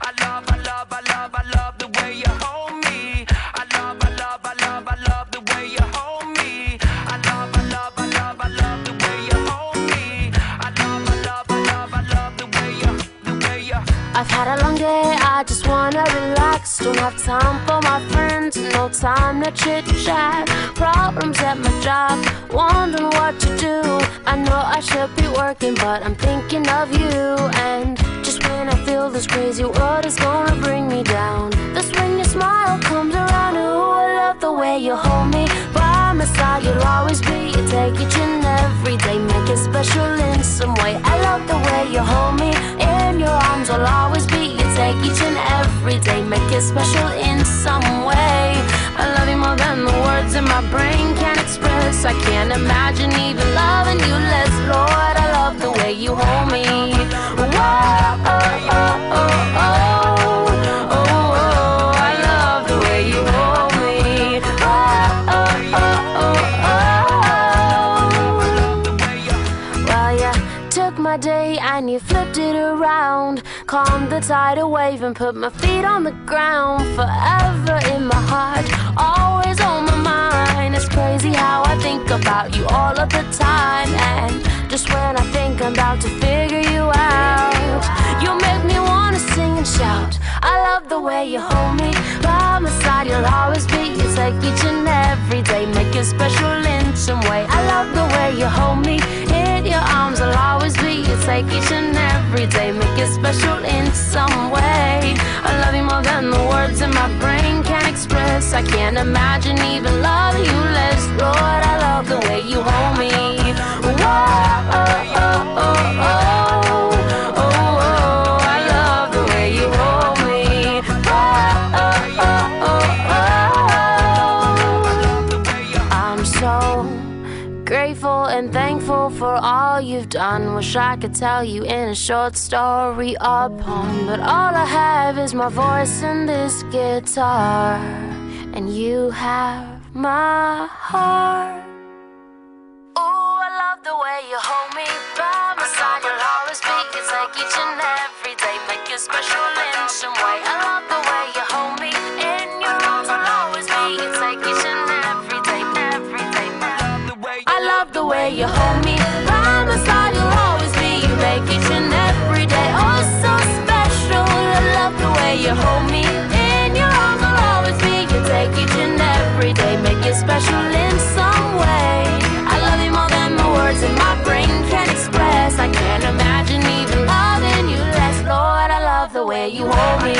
I love the way you hold me. I love the way you hold me. I love the way you hold me. I love the way you. I've had a long day, I just wanna relax. Don't have time for my friends, no time to chit chat. Problems at my job, wondering what to do. I know I should be working, but I'm thinking of you. And just when I feel this crazy world is gonna bring me down, that's when your smile comes around. Ooh, I love the way you hold me. By my side you'll always be. You take each and every day, make it special in some way. I love the way you hold me. In your arms I'll always be. You take each and every day, make it special in some way. I love you more than the words in my brain can express. I can't imagine even loving you less. Lord, I love the way you hold me. Whoa, oh, oh, oh, oh, oh, oh, I love the way you hold me. Oh, oh, oh, oh, oh. Well, you took my day and you flipped it around, calmed the tidal wave and put my feet on the ground. Forever in my heart, always on my mind. It's crazy how I think about you all of the time. And just when I think I'm about to figure you out, you make me wanna sing and shout. I love the way you hold me. By my side you'll always be. You take each and every day, make it special in some way. I love the way you hold me. In your arms I'll always be. You take each and every day, make it special in some way. I love you more than the words in my brain can express. I can't imagine even loving you less. Lord, I love the way you hold me. Whoa, oh, oh, oh, oh, oh, oh, I love the way you hold me. Whoa, oh, oh, oh, oh. I'm so grateful and thankful for all you've done. Wish I could tell you in a short story or poem, but all I have is my voice and this guitar, and you have my heart. Ooh, I love the way you hold me. By my side you'll always be. You take each and every day, make it special in some way. I love the way you hold me. In your arms I'll always be. You take each and every day, every day. I love the way you hold me. By my side you'll always be. You make each and every day oh so special. I love the way you hold me. In your arms I'll always be. You take each and every day, make it special in some way. I love you more than the words in my brain can express. I can't imagine even loving you less. Lord, I love the way you hold me.